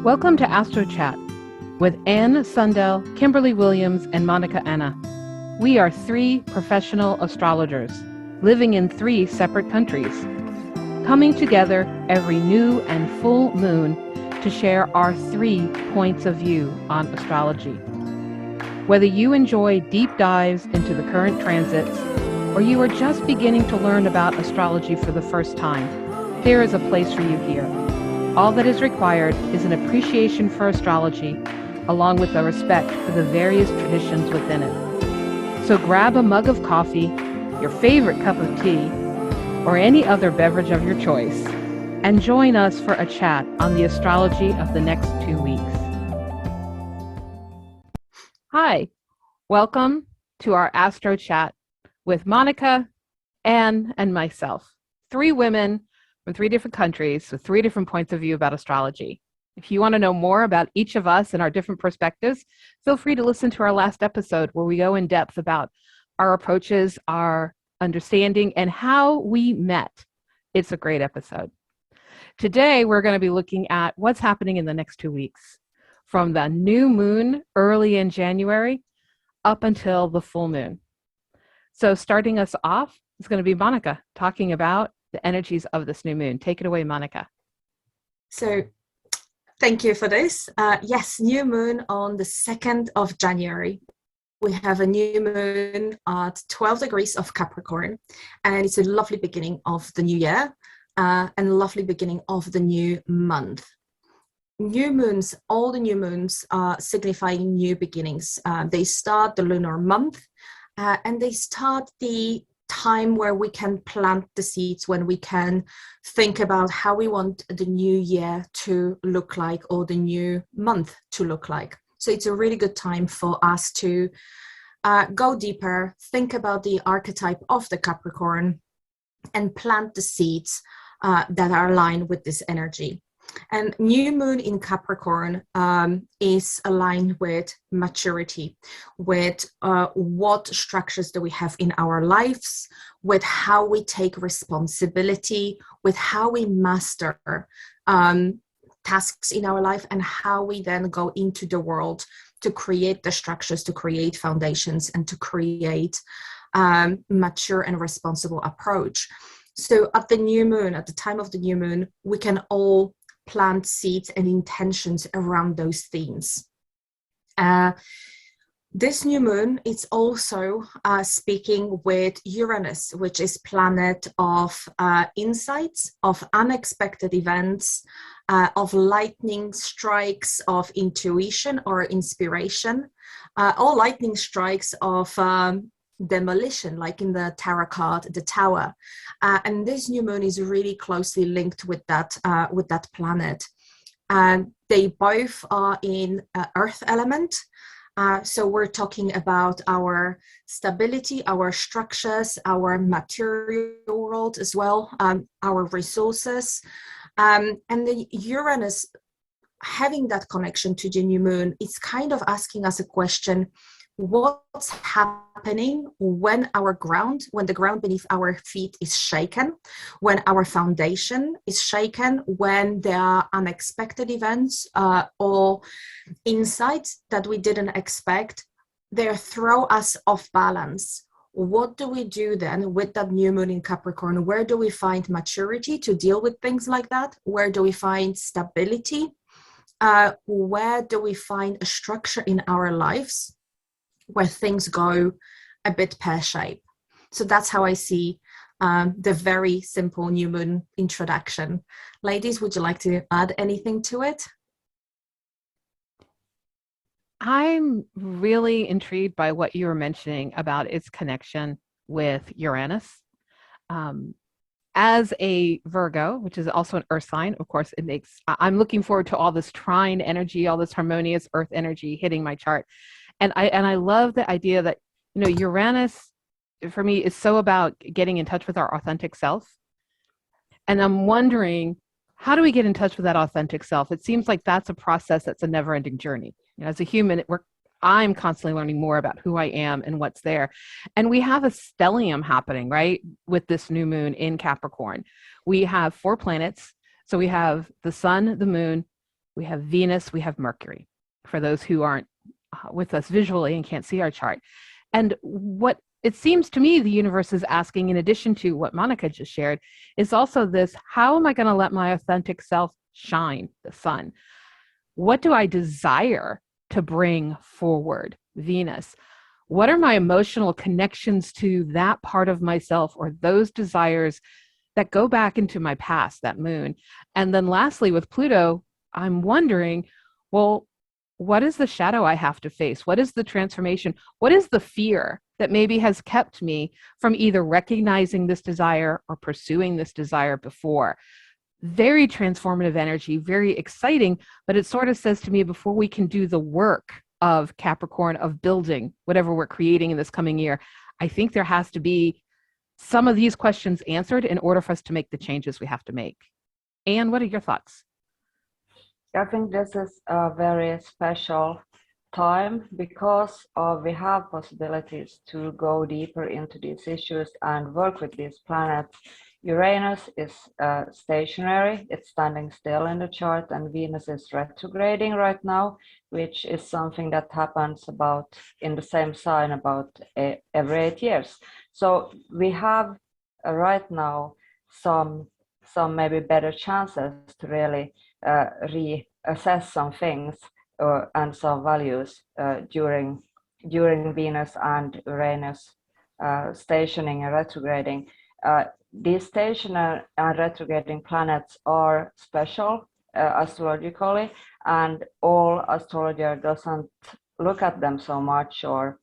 Welcome to AstroChat with Anne Sundell, Kimberly Williams, and Monika Anna. We are three professional astrologers living in three separate countries, coming together every new and full moon to share our 3 points of view on astrology. Whether you enjoy deep dives into the current transits or you are just beginning to learn about astrology for the first time, there is a place for you here. All that is required is an appreciation for astrology, along with a respect for the various traditions within it. So grab a mug of coffee, your favorite cup of tea, or any other beverage of your choice, and join us for a chat on the astrology of the next 2 weeks. Hi, welcome to our Astro Chat with Monika, Anne, and myself. 3 women from 3 different countries with 3 different points of view about astrology. If you want to know more about each of us and our different perspectives, feel free to listen to our last episode where we go in depth about our approaches, our understanding, and how we met. It's a great episode. Today, we're going to be looking at what's happening in the next 2 weeks, from the new moon early in January up until the full moon. So starting us off is going to be Monika talking about the energies of this new moon. Take it away, Monika. So thank you for this. Yes, new moon on the 2nd of January. We have a new moon at 12 degrees of Capricorn, and it's a lovely beginning of the new year and a lovely beginning of the new month. New moons, all the new moons are signifying new beginnings. They start the lunar month and they start the time where we can plant the seeds, when we can think about how we want the new year to look like or the new month to look like. So it's a really good time for us to go deeper, think about the archetype of the Capricorn, and plant the seeds that are aligned with this energy. And new moon in Capricorn is aligned with maturity, with what structures do we have in our lives, with how we take responsibility, with how we master tasks in our life, and how we then go into the world to create the structures, to create foundations, and to create mature and responsible approach. So at the new moon, at the time of the new moon, we can all plant seeds and intentions around those themes. This new moon, it's also speaking with Uranus, which is planet of insights, of unexpected events, of lightning strikes, of intuition or inspiration, or lightning strikes of demolition, like in the tarot card, the Tower. And this new moon is really closely linked with that planet. And they both are in earth element. So we're talking about our stability, our structures, our material world as well, our resources. And the Uranus, having that connection to the new moon, it's kind of asking us a question: what's happening when the ground beneath our feet is shaken, when our foundation is shaken, when there are unexpected events or insights that we didn't expect, they throw us off balance. What do we do then with that new moon in Capricorn? Where do we find maturity to deal with things like that? Where do we find stability? Where do we find a structure in our lives where things go a bit pear-shaped? So that's how I see the very simple new moon introduction. Ladies, would you like to add anything to it? I'm really intrigued by what you were mentioning about its connection with Uranus. As a Virgo, which is also an earth sign, of course, I'm looking forward to all this trine energy, all this harmonious earth energy hitting my chart. And I love the idea that, Uranus for me is so about getting in touch with our authentic self. And I'm wondering, how do we get in touch with that authentic self? It seems like that's a process that's a never-ending journey. As a human, I'm constantly learning more about who I am and what's there. And we have a stellium happening, right, with this new moon in Capricorn. We have 4 planets. So we have the sun, the moon, we have Venus, we have Mercury, for those who aren't with us visually and can't see our chart. And what it seems to me the universe is asking, in addition to what Monika just shared, is also this: how am I going to let my authentic self shine, the sun? What do I desire to bring forward, Venus? What are my emotional connections to that part of myself, or those desires that go back into my past, that moon? And then lastly, with Pluto, I'm wondering, well, what is the shadow I have to face? What is the transformation? What is the fear that maybe has kept me from either recognizing this desire or pursuing this desire before? Very transformative energy, very exciting, but it sort of says to me, before we can do the work of Capricorn, of building whatever we're creating in this coming year, I think there has to be some of these questions answered in order for us to make the changes we have to make. Anne, what are your thoughts? I think this is a very special time because we have possibilities to go deeper into these issues and work with these planets. Uranus is stationary, it's standing still in the chart, and Venus is retrograding right now, which is something that happens about in the same sign about every 8 years. So we have right now some maybe better chances to really reassess some things and some values during Venus and Uranus stationing and retrograding. These stationary and retrograding planets are special astrologically, and all astrologer doesn't look at them so much or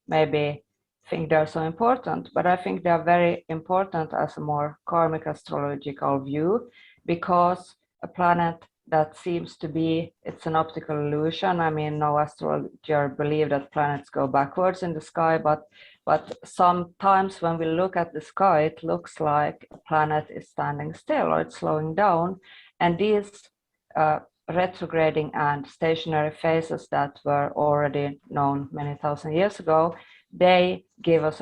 maybe think they're so important, but I think they're very important as a more karmic astrological view, because a planet that seems to be, it's an optical illusion. I mean, no astrologer believe that planets go backwards in the sky, but sometimes when we look at the sky, it looks like a planet is standing still or it's slowing down. And these retrograding and stationary phases that were already known many thousand years ago, they give us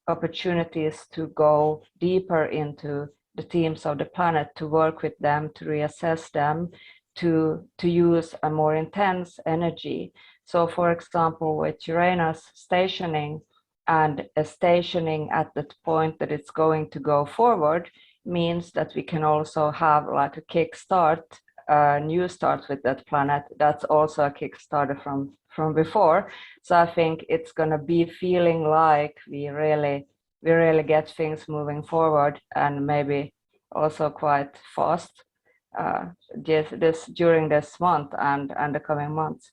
opportunities to go deeper into the themes of the planet, to work with them, to reassess them, to use a more intense energy. So for example, with Uranus stationing and stationing at that point that it's going to go forward, means that we can also have like a kickstart, a new start with that planet. That's also a kickstarter from before. So I think it's going to be feeling like we really get things moving forward, and maybe also quite fast during this month and the coming months.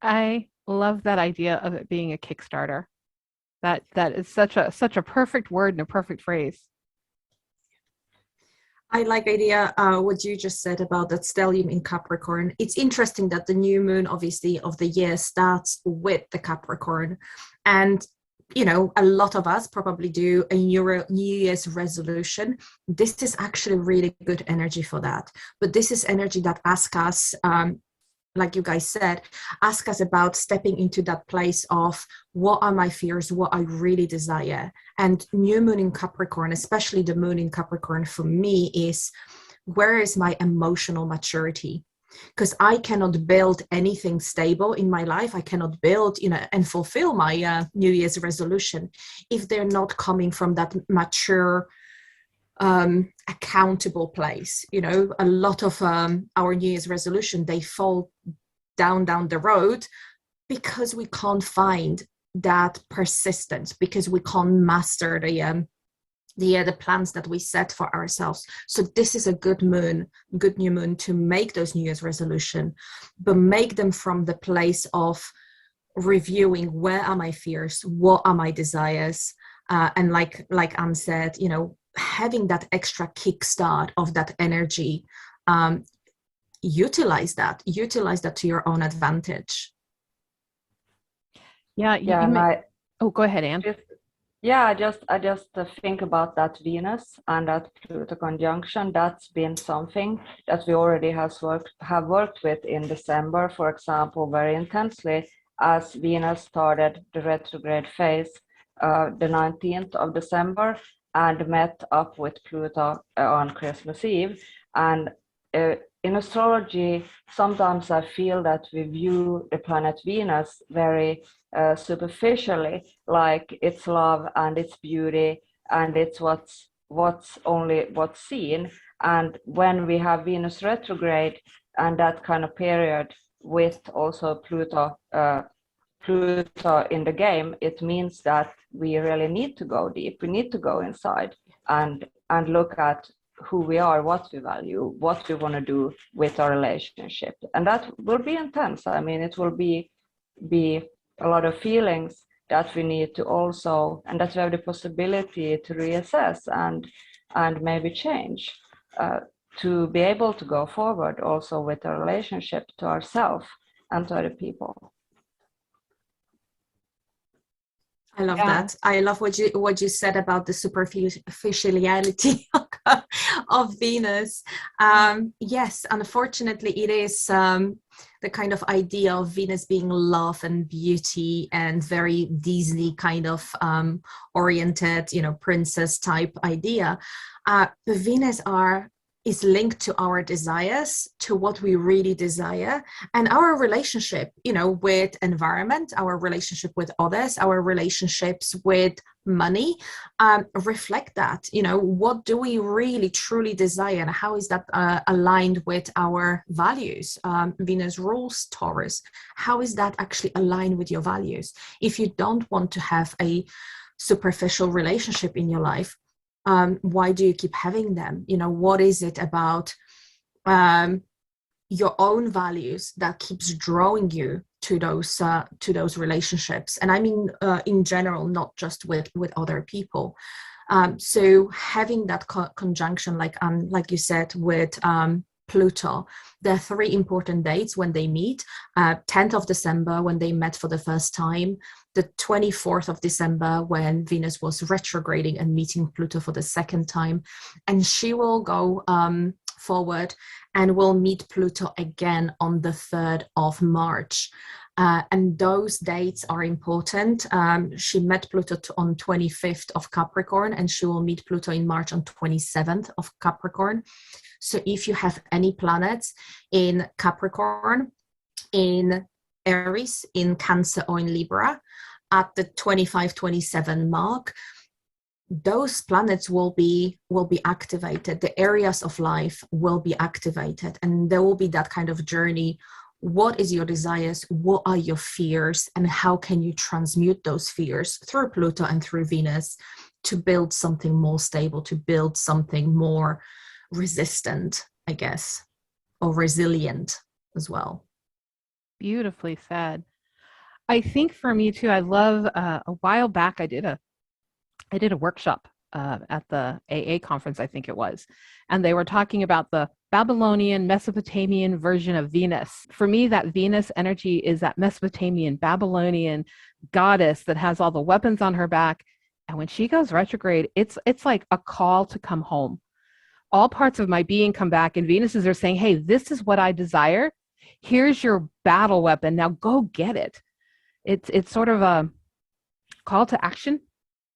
I love that idea of it being a Kickstarter. That is such a perfect word and a perfect phrase. I like the idea what you just said about that stellium in Capricorn. It's interesting that the new moon, obviously, of the year starts with the Capricorn, and you know, a lot of us probably do a New Year's resolution. This is actually really good energy for that. But this is energy that asks us, like you guys said, ask us about stepping into that place of what are my fears, what I really desire. And new moon in Capricorn, especially the moon in Capricorn for me, is where is my emotional maturity? Because I cannot build anything stable in my life. I cannot build, you know, and fulfill my New Year's resolution if they're not coming from that mature, accountable place. You know, a lot of our New Year's resolution, they fall down the road because we can't find that persistence, because we can't master the plans that we set for ourselves. So this is a good new moon to make those New Year's resolution, but make them from the place of reviewing where are my fears, what are my desires, and like Anne said, you know, having that extra kickstart of that energy. Utilize that to your own advantage. Oh, go ahead, Anne. I just think about that Venus and that Pluto conjunction. That's been something that we already have worked with in December, for example, very intensely, as Venus started the retrograde phase the 19th of December. and met up with Pluto on Christmas Eve. And in astrology, sometimes I feel that we view the planet Venus very superficially, like it's love and it's beauty and it's what's seen. And when we have Venus retrograde and that kind of period with also Pluto in the game, it means that we really need to go deep. We need to go inside and look at who we are, what we value, what we want to do with our relationship. And that will be intense. I mean, it will be a lot of feelings that we need to also, and that we have the possibility to reassess and maybe change to be able to go forward also with our relationship to ourselves and to other people. I love that. I love what you said about the superficiality of Venus. Yes, unfortunately, it is the kind of idea of Venus being love and beauty and very Disney kind of oriented, princess type idea. But Venus is linked to our desires, to what we really desire, and our relationship, with environment, our relationship with others, our relationships with money, reflect that. What do we really truly desire, and how is that aligned with our values? Venus rules Taurus. How is that actually aligned with your values? If you don't want to have a superficial relationship in your life, why do you keep having them? What is it about your own values that keeps drawing you to those relationships? And I mean, in general, not just with other people. So having that conjunction, like you said, with Pluto, there are 3 important dates when they meet. 10th of December, when they met for the first time. The 24th of December, when Venus was retrograding and meeting Pluto for the second time. And she will go forward and will meet Pluto again on the 3rd of March. And those dates are important. She met Pluto on 25th of Capricorn, and she will meet Pluto in March on 27th of Capricorn. So if you have any planets in Capricorn, in Aries, in Cancer, or in Libra at the 25-27 mark, those planets will be activated. The areas of life will be activated, and there will be that kind of journey. What is your desires? What are your fears? And how can you transmute those fears through Pluto and through Venus to build something more stable, to build something more resistant, I guess, or resilient as well. Beautifully said. I think for me too, I love, a while back I did a workshop at the AA conference, I think it was, and they were talking about the Babylonian, Mesopotamian version of Venus. For me, that Venus energy is that Mesopotamian, Babylonian goddess that has all the weapons on her back. And when she goes retrograde, it's like a call to come home. All parts of my being come back, and Venuses are saying, hey, this is what I desire. Here's your battle weapon. Now go get it. It's sort of a call to action,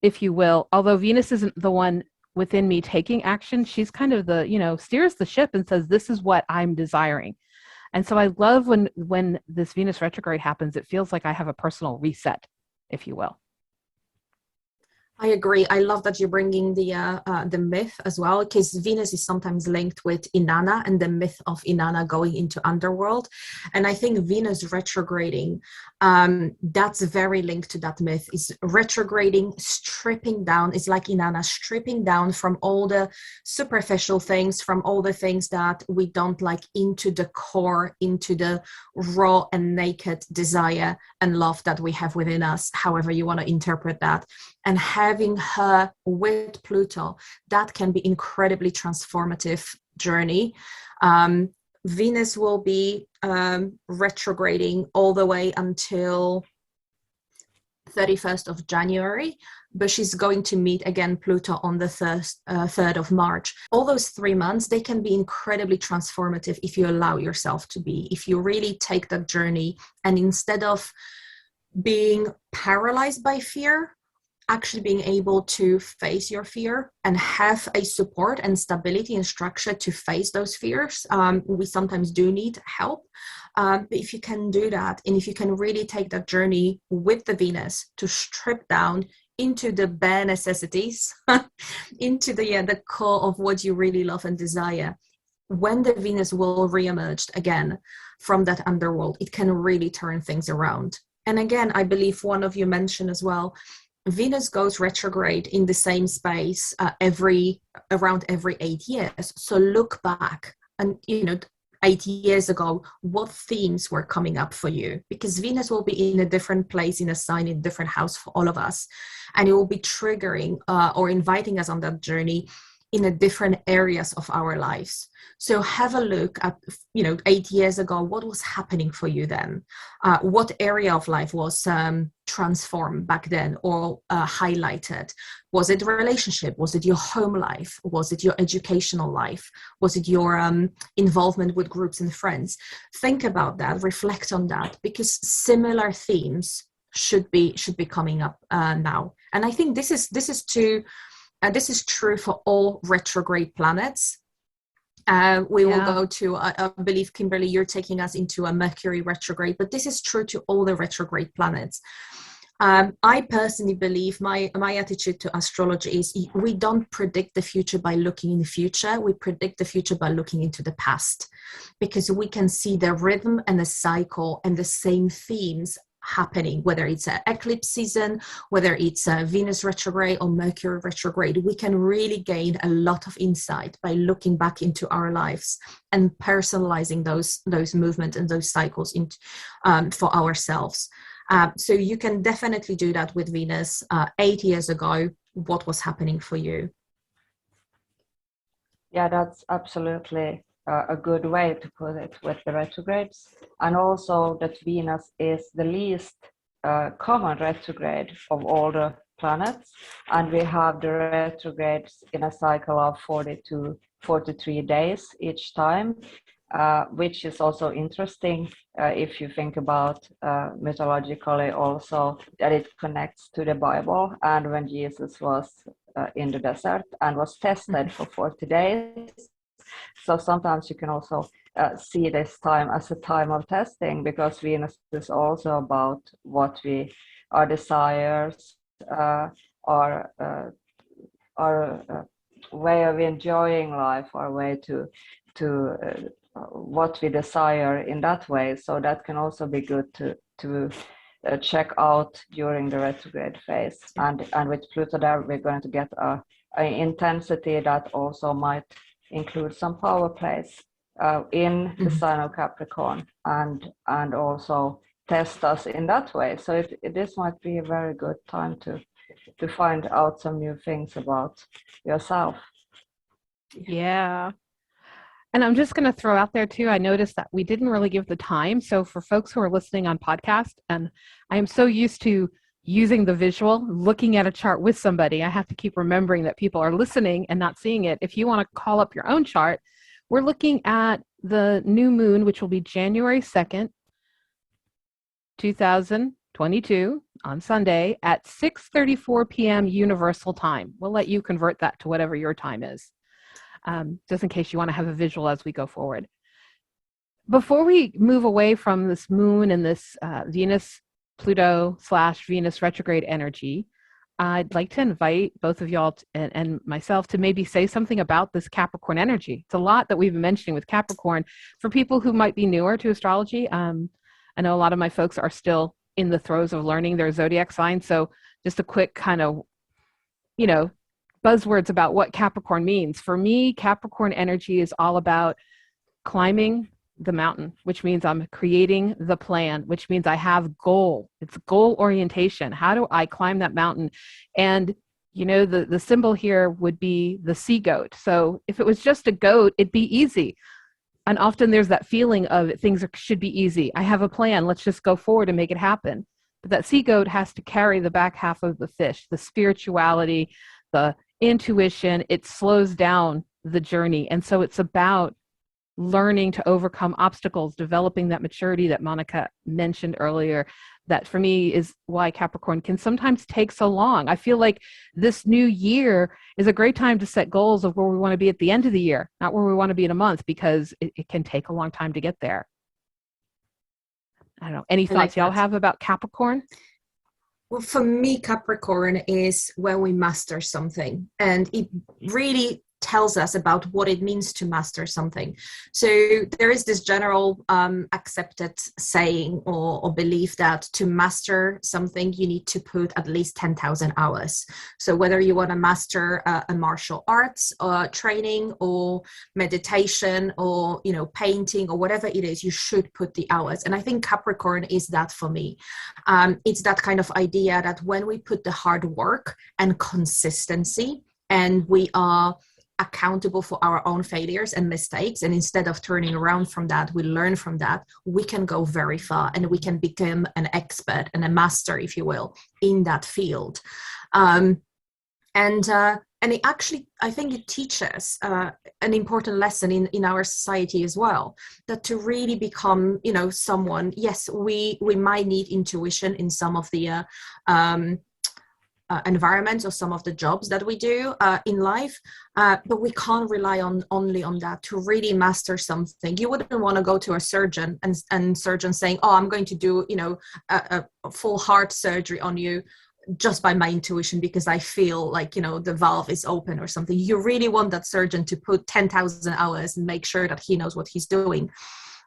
if you will. Although Venus isn't the one within me taking action, she's kind of the, steers the ship and says, this is what I'm desiring. And so I love when this Venus retrograde happens, it feels like I have a personal reset, if you will. I agree. I love that you're bringing the myth as well, because Venus is sometimes linked with Inanna and the myth of Inanna going into underworld. And I think Venus retrograding, that's very linked to that myth, is retrograding, stripping down. It's like Inanna stripping down from all the superficial things, from all the things that we don't like, into the core, into the raw and naked desire and love that we have within us, however you want to interpret that. And having her with Pluto, that can be incredibly transformative journey. Venus will be retrograding all the way until 31st of January, but she's going to meet again Pluto on the 3rd of March. All those 3 months, they can be incredibly transformative if you allow yourself to be, if you really take that journey, and instead of being paralyzed by fear, actually being able to face your fear and have a support and stability and structure to face those fears. We sometimes do need help. But if you can do that, and if you can really take that journey with the Venus to strip down into the bare necessities, into the core of what you really love and desire, when the Venus will reemerge again from that underworld, it can really turn things around. And again, I believe one of you mentioned as well, Venus goes retrograde in the same space around every 8 years. So look back and, 8 years ago, what themes were coming up for you? Because Venus will be in a different place, in a sign, in a different house for all of us. And it will be triggering or inviting us on that journey in a different areas of our lives. So have a look at, 8 years ago, what was happening for you then? What area of life was transformed back then or highlighted? Was it a relationship? Was it your home life? Was it your educational life? Was it your involvement with groups and friends? Think about that, reflect on that, because similar themes should be coming up now. And I think this is true for all retrograde planets. We will go to, I believe, Kimberly, you're taking us into a Mercury retrograde, but this is true to all the retrograde planets. I personally believe my attitude to astrology is we don't predict the future by looking in the future. We predict the future by looking into the past, because we can see the rhythm and the cycle and the same themes happening, whether it's an eclipse season, whether it's a Venus retrograde or Mercury retrograde. We can really gain a lot of insight by looking back into our lives and personalizing those movements and those cycles for ourselves. So you can definitely do that with Venus. 8 years ago, what was happening for you? Yeah, that's absolutely a good way to put it with the retrogrades. And also that Venus is the least common retrograde of all the planets. And we have the retrogrades in a cycle of 40 to 43 days each time, which is also interesting if you think about mythologically also that it connects to the Bible and when Jesus was in the desert and was tested for 40 days. So sometimes you can also see this time as a time of testing, because Venus is also about what our desires, our way of enjoying life, our way to what we desire in that way. So that can also be good to check out during the retrograde phase. And with Pluto there, we're going to get an intensity that also might include some power plays in the sign of Capricorn and also test us in that way. So this might be a very good time to find out some new things about yourself. Yeah. And I'm just going to throw out there too, I noticed that we didn't really give the time. So for folks who are listening on podcast, and I am so used to using the visual, looking at a chart with somebody, I have to keep remembering that people are listening and not seeing it. If you want to call up your own chart, we're looking at the new moon, which will be January 2nd, 2022 on Sunday at 6:34 p.m. Universal Time. We'll let you convert that to whatever your time is, just in case you want to have a visual as we go forward. Before we move away from this moon and this Venus Pluto / Venus retrograde energy, I'd like to invite both of y'all and myself to maybe say something about this Capricorn energy. It's a lot that we've been mentioning with Capricorn. For people who might be newer to astrology, I know a lot of my folks are still in the throes of learning their zodiac sign. So just a quick kind of, buzzwords about what Capricorn means. For me, Capricorn energy is all about climbing the mountain, which means I'm creating the plan, which means I have goal. It's goal orientation. How do I climb that mountain? And, the symbol here would be the sea goat. So if it was just a goat, it'd be easy. And often there's that feeling of things should be easy. I have a plan. Let's just go forward and make it happen. But that sea goat has to carry the back half of the fish, the spirituality, the intuition. It slows down the journey. And so it's about learning to overcome obstacles, developing that maturity that Monika mentioned earlier, that for me is why Capricorn can sometimes take so long. I feel like this new year is a great time to set goals of where we want to be at the end of the year, not where we want to be in a month, because it can take a long time to get there. I don't know. Any thoughts y'all have about Capricorn? Well, for me, Capricorn is where we master something, and it really tells us about what it means to master something. So there is this general accepted saying or belief that to master something, you need to put at least 10,000 hours. So whether you want to master a martial arts training or meditation or, you know, painting or whatever it is, you should put the hours. And I think Capricorn is that for me. It's that kind of idea that when we put the hard work and consistency, and we are accountable for our own failures and mistakes, and instead of turning around from that, we learn from that, we can go very far, and we can become an expert and a master, if you will, in that field. And it actually, I think it teaches an important lesson in our society as well, that to really become, you know, someone, yes, we might need intuition in some of the environments or some of the jobs that we do in life, but we can't rely only on that to really master something. You wouldn't want to go to a surgeon and surgeon saying, oh, I'm going to do, you know, a full heart surgery on you just by my intuition because I feel like, you know, the valve is open or something. You really want that surgeon to put 10,000 hours and make sure that he knows what he's doing.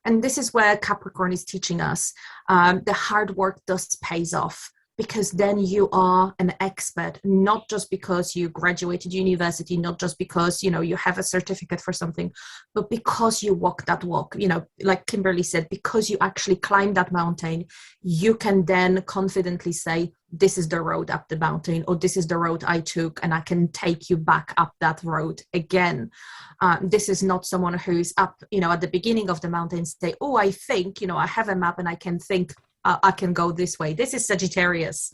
And this is where Capricorn is teaching us the hard work does pays off. Because then you are an expert, not just because you graduated university, not just because, you know, you have a certificate for something, but because you walk that walk, you know, like Kimberly said, because you actually climb that mountain, you can then confidently say, this is the road up the mountain, or this is the road I took, and I can take you back up that road again. This is not someone who's up, you know, at the beginning of the mountain, say, oh, I think, you know, I have a map and I can think, I can go this way. This is Sagittarius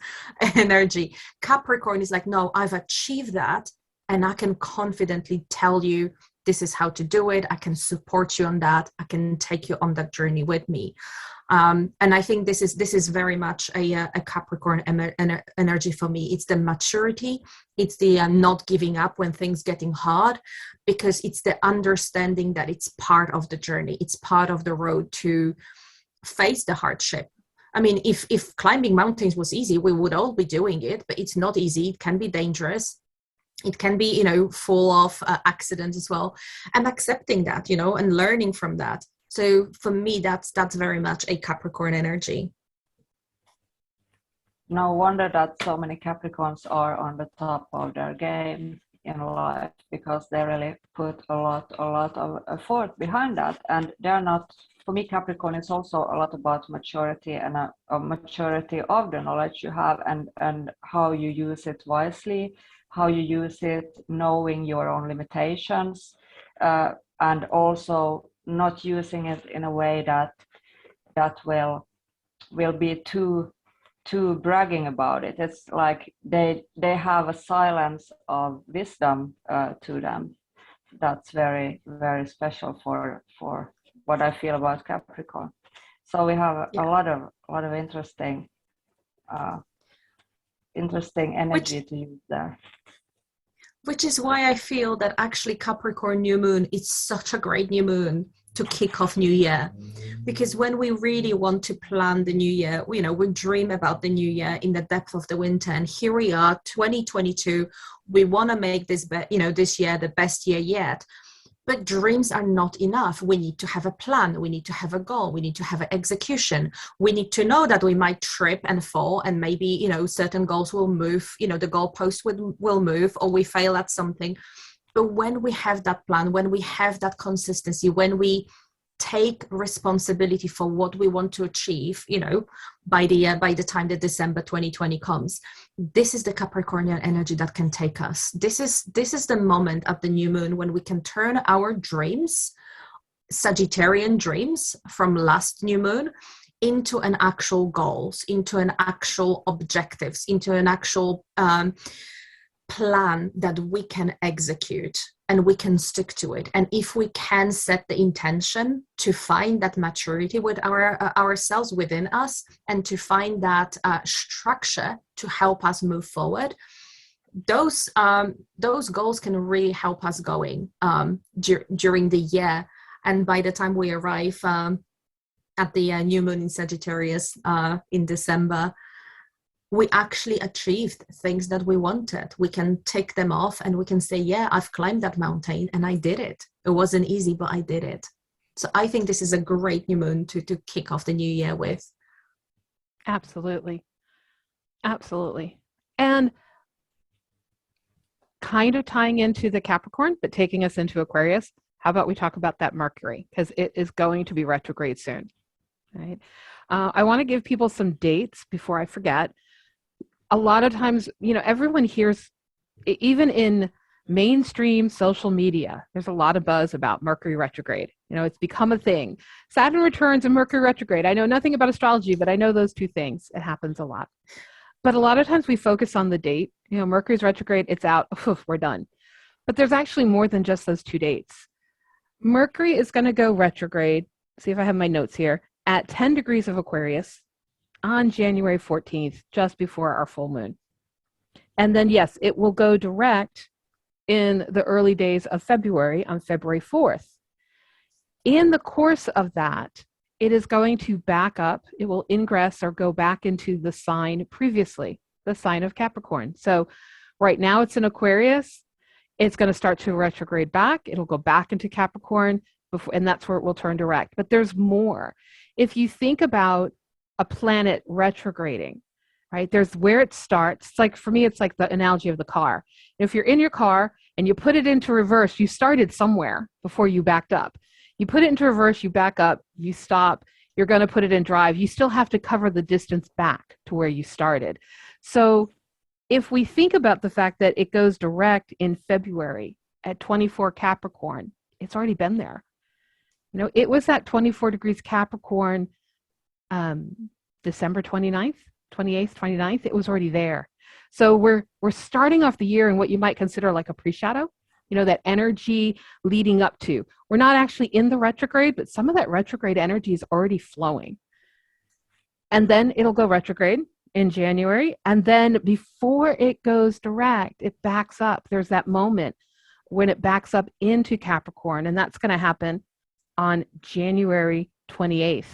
energy. Capricorn is like, no, I've achieved that, and I can confidently tell you this is how to do it. I can support you on that. I can take you on that journey with me. And I think this is very much a Capricorn energy for me. It's the maturity. It's the not giving up when things getting hard, because it's the understanding that it's part of the journey. It's part of the road to face the hardship. I mean, if climbing mountains was easy, we would all be doing it, but it's not easy. It can be dangerous. It can be, you know, full of accidents as well. And accepting that, you know, and learning from that. So for me, that's very much a Capricorn energy. No wonder that so many Capricorns are on the top of their game in life, because they really put a lot of effort behind that. And they're not, for me, Capricorn is also a lot about maturity and a maturity of the knowledge you have, and how you use it wisely, how you use it, knowing your own limitations, and also not using it in a way that will be too bragging about it. It's like they have a silence of wisdom to them. That's very, very special for what I feel about Capricorn. So we have a lot of interesting energy to use there. Which is why I feel that actually Capricorn new moon is such a great new moon to kick off new year. Because when we really want to plan the new year, you know, we dream about the new year in the depth of the winter, and here we are, 2022, we want to make this this year the best year yet. But dreams are not enough. We need to have a plan. We need to have a goal. We need to have an execution. We need to know that we might trip and fall, and maybe, you know, certain goals will move, you know, the goalpost will move, or we fail at something. But when we have that plan, when we have that consistency, when we take responsibility for what we want to achieve, you know, by the time that December 2020 comes, this is the Capricornian energy that can take us. This is the moment at the new moon when we can turn our dreams, Sagittarian dreams from last new moon, into an actual goals, into an actual objectives, into an actual plan that we can execute. and we can stick to it. And if we can set the intention to find that maturity with ourselves within us, and to find that structure to help us move forward, those goals can really help us going during the year. And by the time we arrive at the new moon in Sagittarius in December, we actually achieved things that we wanted. We can tick them off and we can say, yeah, I've climbed that mountain and I did it. It wasn't easy, but I did it. So I think this is a great new moon to kick off the new year with. Absolutely. Absolutely. And kind of tying into the Capricorn, but taking us into Aquarius, how about we talk about that Mercury? Because it is going to be retrograde soon, right? I want to give people some dates before I forget. A lot of times, everyone hears, even in mainstream social media, there's a lot of buzz about Mercury retrograde. It's become a thing. Saturn returns and Mercury retrograde. I know nothing about astrology, but I know those two things. It happens a lot. But a lot of times we focus on the date. Mercury's retrograde, it's out, we're done. But there's actually more than just those two dates. Mercury is going to go retrograde, see if I have my notes here, at 10 degrees of Aquarius on January 14th, just before our full moon. And then, yes, it will go direct in the early days of February on February 4th. In the course of that, it is going to back up. It will ingress or go back into the sign previously, the sign of Capricorn. So right now it's in Aquarius. It's going to start to retrograde back. It'll go back into Capricorn, and that's where it will turn direct. But there's more. If you think about a planet retrograding, right, there's where it starts. It's like, for me, it's like the analogy of the car. If you're in your car and you put it into reverse, you started somewhere before you backed up. You put it into reverse, you back up, you stop, you're going to put it in drive. You still have to cover the distance back to where you started. So if we think about the fact that it goes direct in February at 24 Capricorn, it's already been there. It was at 24 degrees Capricorn, December 29th, 28th, 29th. It was already there. So we're starting off the year in what you might consider like a pre-shadow, that energy leading up to. We're not actually in the retrograde, but some of that retrograde energy is already flowing. And then it'll go retrograde in January. And then before it goes direct, it backs up. There's that moment when it backs up into Capricorn, and that's going to happen on January 28th.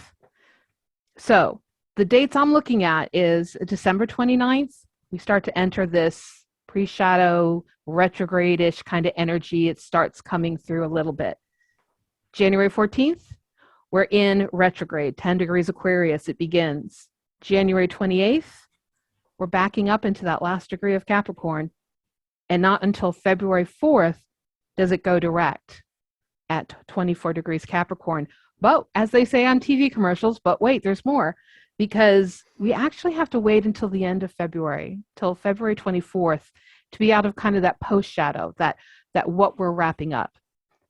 So the dates I'm looking at is December 29th. We start to enter this pre-shadow, retrograde-ish kind of energy. It starts coming through a little bit. January 14th, we're in retrograde, 10 degrees Aquarius, it begins. January 28th, we're backing up into that last degree of Capricorn, and not until February 4th does it go direct at 24 degrees Capricorn. But as they say on TV commercials, but wait, there's more, because we actually have to wait until the end of February, till February 24th, to be out of kind of that post-shadow, that what we're wrapping up.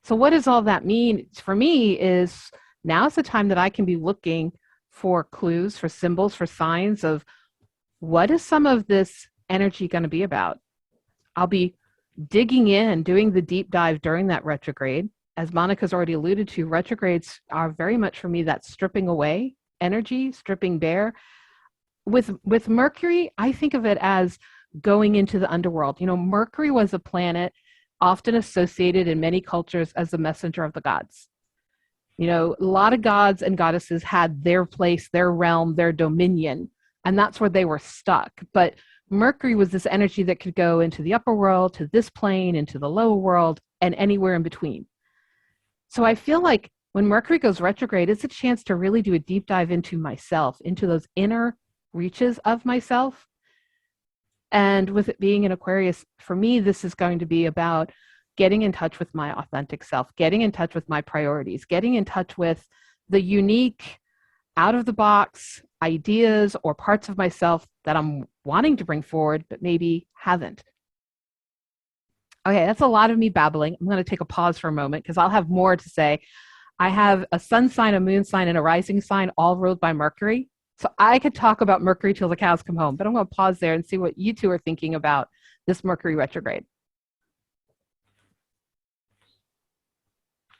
So what does all that mean for me is now's the time that I can be looking for clues, for symbols, for signs of what is some of this energy going to be about. I'll be digging in, doing the deep dive during that retrograde. As Monika's already alluded to, retrogrades are very much for me that stripping away energy, stripping bare. With Mercury, I think of it as going into the underworld. Mercury was a planet often associated in many cultures as the messenger of the gods. A lot of gods and goddesses had their place, their realm, their dominion, and that's where they were stuck. But Mercury was this energy that could go into the upper world, to this plane, into the lower world, and anywhere in between. So I feel like when Mercury goes retrograde, it's a chance to really do a deep dive into myself, into those inner reaches of myself. And with it being in Aquarius, for me, this is going to be about getting in touch with my authentic self, getting in touch with my priorities, getting in touch with the unique, out-of-the-box ideas or parts of myself that I'm wanting to bring forward, but maybe haven't. Okay, that's a lot of me babbling. I'm going to take a pause for a moment because I'll have more to say. I have a sun sign, a moon sign, and a rising sign all ruled by Mercury. So I could talk about Mercury till the cows come home, but I'm going to pause there and see what you two are thinking about this Mercury retrograde.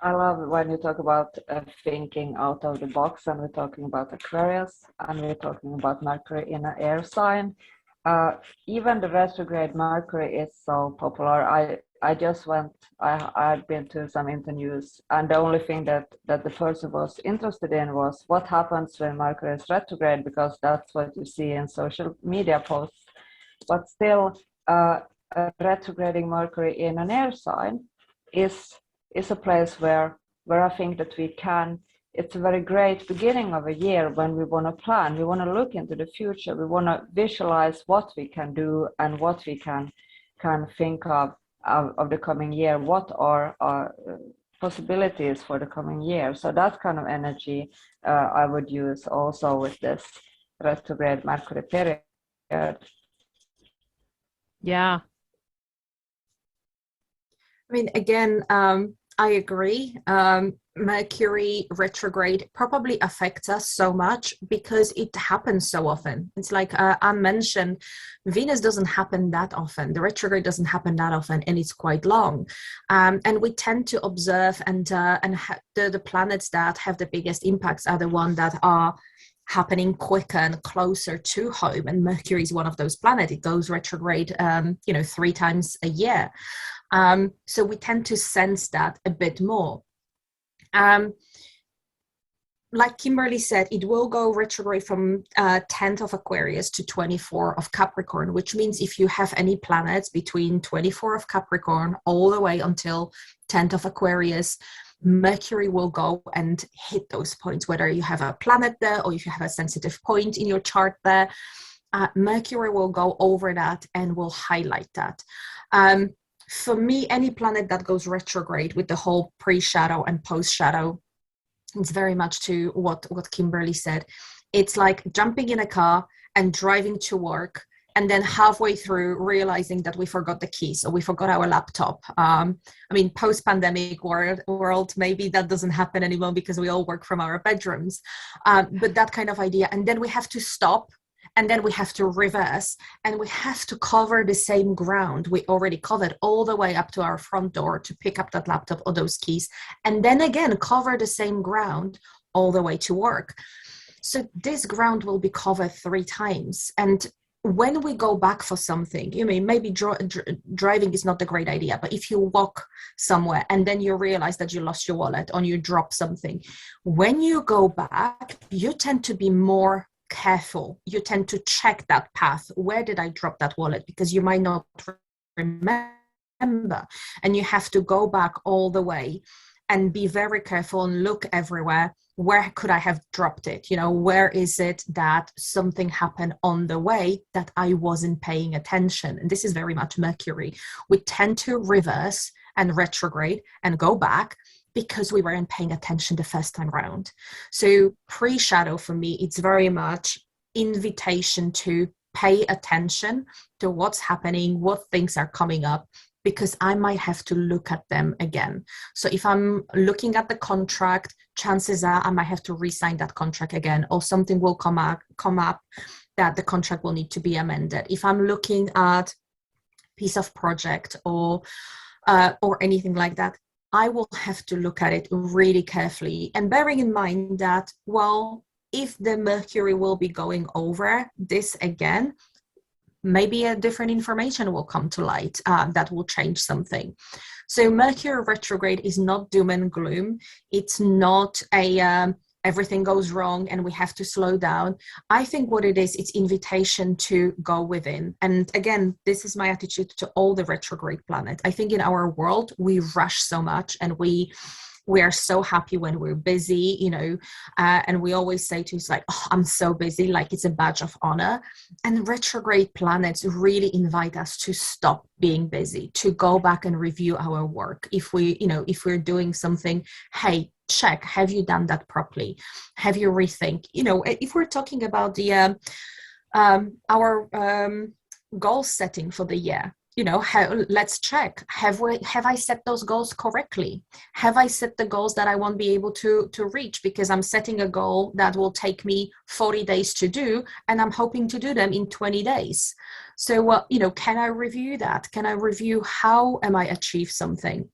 I love when you talk about thinking out of the box, and we're talking about Aquarius, and we're talking about Mercury in an air sign. Even the retrograde Mercury is so popular. I just went, I've been to some interviews, and the only thing that the person was interested in was what happens when Mercury is retrograde, because that's what you see in social media posts. But still, a retrograding Mercury in an air sign is a place where I think that we can, it's a very great beginning of a year when we want to plan, we want to look into the future, we want to visualize what we can do and what we can think of the coming year, what are our possibilities for the coming year. So that kind of energy I would use also with this retrograde Mercury period. Yeah. I mean, again, I agree. Mercury retrograde probably affects us so much because it happens so often. It's like Anne mentioned, Venus doesn't happen that often. The retrograde doesn't happen that often, and it's quite long. And we tend to observe, and the planets that have the biggest impacts are the ones that are happening quicker and closer to home. And Mercury is one of those planets. It goes retrograde, 3 times a year. So we tend to sense that a bit more. Like Kimberly said, it will go retrograde from 10th of Aquarius to 24 of Capricorn, which means if you have any planets between 24 of Capricorn all the way until 10th of Aquarius, Mercury will go and hit those points, whether you have a planet there or if you have a sensitive point in your chart there. Mercury will go over that and will highlight that. For me, any planet that goes retrograde with the whole pre-shadow and post-shadow, it's very much to what Kimberly said. It's like jumping in a car and driving to work, and then halfway through realizing that we forgot the keys or we forgot our laptop. I mean, post-pandemic world, maybe that doesn't happen anymore because we all work from our bedrooms. But that kind of idea. And then we have to stop, and then we have to reverse, and we have to cover the same ground we already covered all the way up to our front door to pick up that laptop or those keys, and then again cover the same ground all the way to work. So this ground will be covered 3 times. And when we go back for something, maybe driving is not a great idea, but if you walk somewhere and then you realize that you lost your wallet or you drop something, when you go back, you tend to be more careful. You tend to check that path. Where did I drop that wallet? Because you might not remember, and you have to go back all the way and be very careful and look everywhere. Where could I have dropped it? Where is it that something happened on the way that I wasn't paying attention? And this is very much Mercury. We tend to reverse and retrograde and go back because we weren't paying attention the first time around. So pre-shadow for me, it's very much invitation to pay attention to what's happening, what things are coming up, because I might have to look at them again. So if I'm looking at the contract, chances are I might have to re-sign that contract again, or something will come up that the contract will need to be amended. If I'm looking at piece of project or anything like that, I will have to look at it really carefully, and bearing in mind that, well, if the Mercury will be going over this again, maybe a different information will come to light that will change something. So Mercury retrograde is not doom and gloom. It's not everything goes wrong and we have to slow down. I think what it is, it's invitation to go within. And again, this is my attitude to all the retrograde planets. I think in our world, we rush so much, and we are so happy when we're busy, and we always say to us like, oh, I'm so busy, like it's a badge of honor. And retrograde planets really invite us to stop being busy, to go back and review our work. If we're doing something, hey, check, have you done that properly? Have you rethink? If we're talking about the our goal setting for the year, let's check. Have I set those goals correctly? Have I set the goals that I won't be able to reach because I'm setting a goal that will take me 40 days to do, and I'm hoping to do them in 20 days. So, can I review that? Can I review how am I achieve something?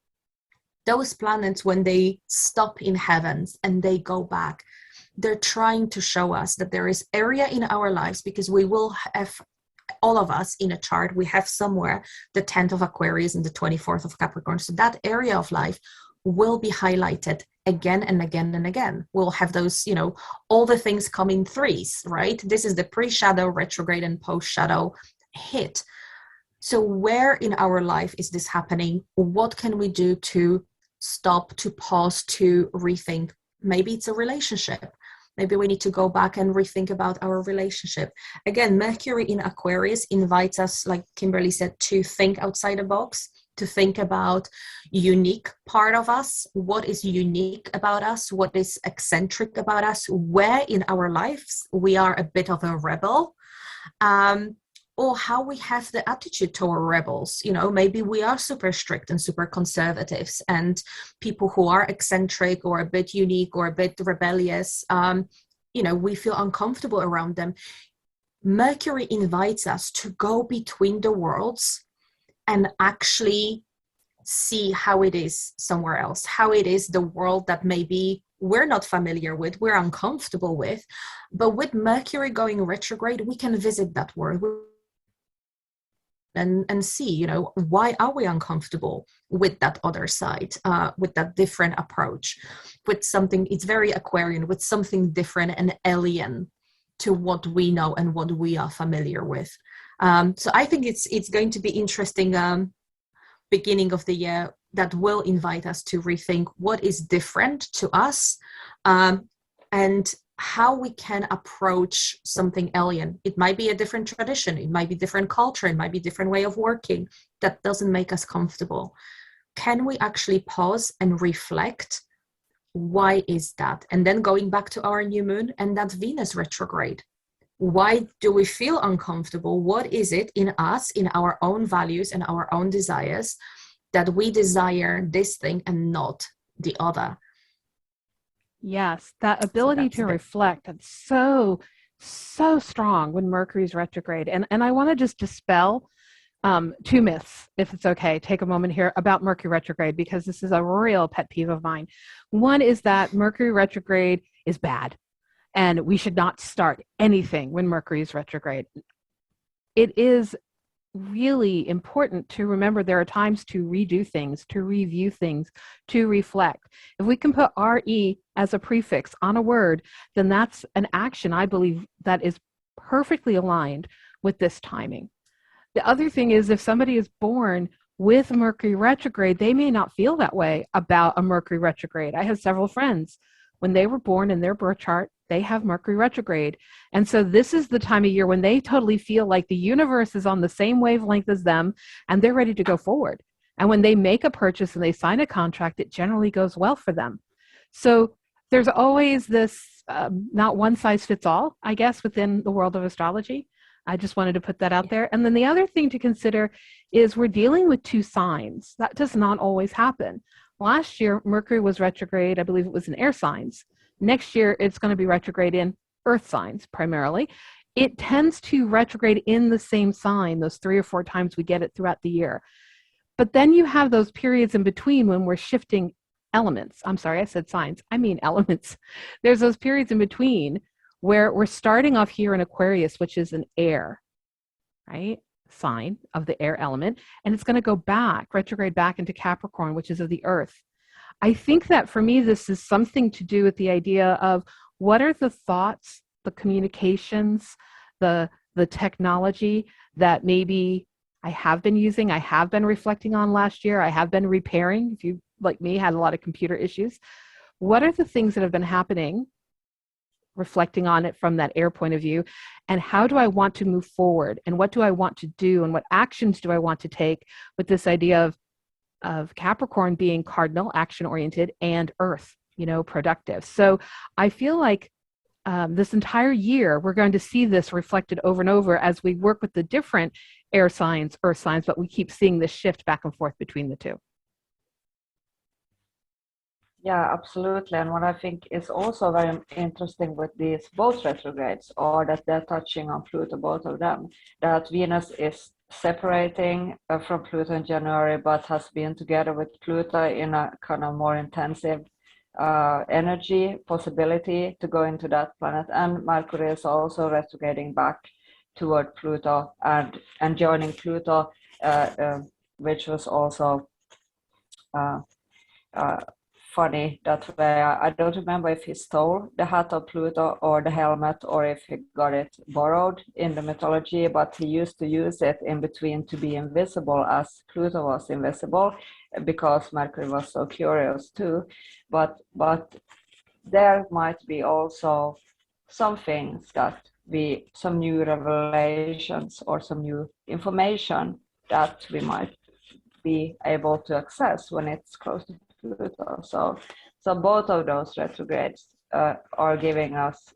those planets, when they stop in heavens and they go back, they're trying to show us that there is area in our lives, because we will have, all of us in a chart, we have somewhere the 10th of Aquarius and the 24th of Capricorn. So that area of life will be highlighted again and again and again. We'll have those, you know, all the things come in threes, right? This is the pre-shadow, retrograde, and post-shadow hit. So where in our life is this happening? What can we do to stop, to pause, to rethink? Maybe it's a relationship. Maybe we need to go back and rethink about our relationship. Again, Mercury in Aquarius invites us, like Kimberly said, to think outside the box, to think about unique part of us. What is unique about us? What is eccentric about us? Where in our lives we are a bit of a rebel, or how we have the attitude toward rebels. You know, maybe we are super strict and super conservatives, and people who are eccentric or a bit unique or a bit rebellious, you know, we feel uncomfortable around them. Mercury invites us to go between the worlds and actually see how it is somewhere else, how it is the world that maybe we're not familiar with, we're uncomfortable with. But with Mercury going retrograde, we can visit that world and see, you know, why are we uncomfortable with that other side, with that different approach, with something, it's very Aquarian, with something different and alien to what we know and what we are familiar with. So I think it's going to be interesting beginning of the year that will invite us to rethink what is different to us, and how we can approach something alien. It might be a different tradition, it might be different culture, it might be different way of working that doesn't make us comfortable. Can we actually pause and reflect? Why is that? And then going back to our new moon and that Venus retrograde. Why do we feel uncomfortable? What is it in us, in our own values and our own desires, that we desire this thing and not the other? Yes, that ability to reflect, that's so strong when Mercury's retrograde. And I want to just dispel two myths, if it's okay. Take a moment here about Mercury retrograde, because this is a real pet peeve of mine. One is that Mercury retrograde is bad, and we should not start anything when Mercury is retrograde. It is really important to remember there are times to redo things, to review things, to reflect. If we can put RE as a prefix on a word, then that's an action, I believe, that is perfectly aligned with this timing. The other thing is, if somebody is born with Mercury retrograde, they may not feel that way about a Mercury retrograde. I have several friends, when they were born in their birth chart, they have Mercury retrograde. And so this is the time of year when they totally feel like the universe is on the same wavelength as them and they're ready to go forward. And when they make a purchase and they sign a contract, it generally goes well for them. So there's always this not one size fits all, I guess, within the world of astrology. I just wanted to put that out there. And then the other thing to consider is we're dealing with two signs. That does not always happen. Last year, Mercury was retrograde, I believe it was in air signs. Next year, it's going to be retrograde in earth signs primarily. It tends to retrograde in the same sign, those 3 or 4 times we get it throughout the year. But then you have those periods in between when we're shifting elements. I'm sorry, I said signs. I mean elements. There's those periods in between where we're starting off here in Aquarius, which is an air, right? Sign of the air element. And it's going to go back, retrograde back into Capricorn, which is of the earth. I think that for me, this is something to do with the idea of what are the thoughts, the communications, the technology that maybe I have been using, I have been reflecting on last year, I have been repairing. If you, like me, had a lot of computer issues. What are the things that have been happening, reflecting on it from that air point of view, and how do I want to move forward, and what do I want to do, and what actions do I want to take with this idea of Capricorn being cardinal, action-oriented, and Earth, you know, productive. So I feel like this entire year, we're going to see this reflected over and over as we work with the different air signs, earth signs, but we keep seeing this shift back and forth between the two. Yeah, absolutely. And what I think is also very interesting with these both retrogrades, or that they're touching on Pluto, both of them, that Venus is separating from Pluto in January, but has been together with Pluto in a kind of more intensive energy possibility to go into that planet. And Mercury is also retrograding back toward Pluto and joining Pluto, which was also funny that way. I don't remember if he stole the hat of Pluto or the helmet, or if he got it borrowed in the mythology, but he used to use it in between to be invisible, as Pluto was invisible, because Mercury was so curious too. But there might be also some things that some new revelations or some new information that we might be able to access when it's close to Pluto. So both of those retrogrades are giving us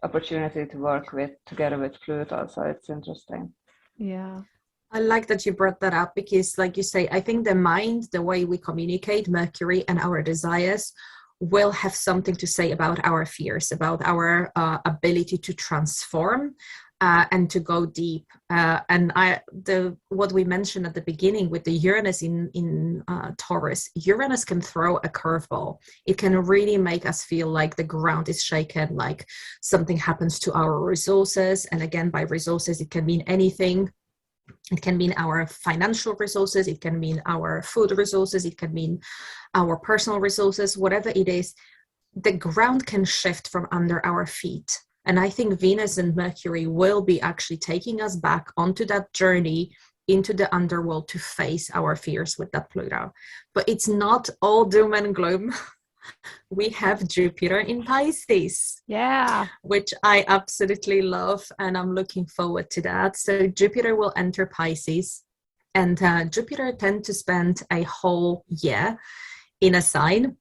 opportunity to work together with Pluto. So it's interesting. Yeah. I like that you brought that up, because like you say, I think the mind, the way we communicate, Mercury, and our desires will have something to say about our fears, about our ability to transform and to go deep. And what we mentioned at the beginning with the Uranus in Taurus, Uranus can throw a curveball. It can really make us feel like the ground is shaken, like something happens to our resources. And again, by resources, it can mean anything. It can mean our financial resources, it can mean our food resources, it can mean our personal resources, whatever it is. The ground can shift from under our feet. And I think Venus and Mercury will be actually taking us back onto that journey into the underworld to face our fears with that Pluto. But it's not all doom and gloom. We have Jupiter in Pisces. Yeah. Which I absolutely love, and I'm looking forward to that. So Jupiter will enter Pisces, and Jupiter tend to spend a whole year in a sign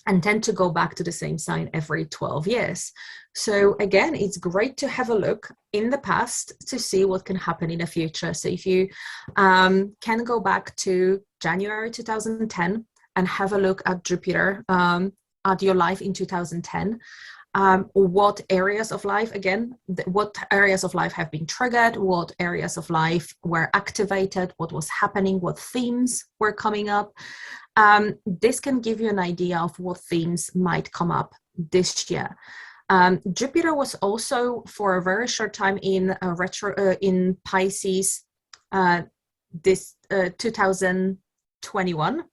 and tend to go back to the same sign every 12 years. So again, it's great to have a look in the past to see what can happen in the future. So if you can go back to January 2010 and have a look at Jupiter, at your life in 2010, what areas of life, again, what areas of life have been triggered, what areas of life were activated, what was happening, what themes were coming up. This can give you an idea of what themes might come up this year. Jupiter was also for a very short time in in Pisces this 2021.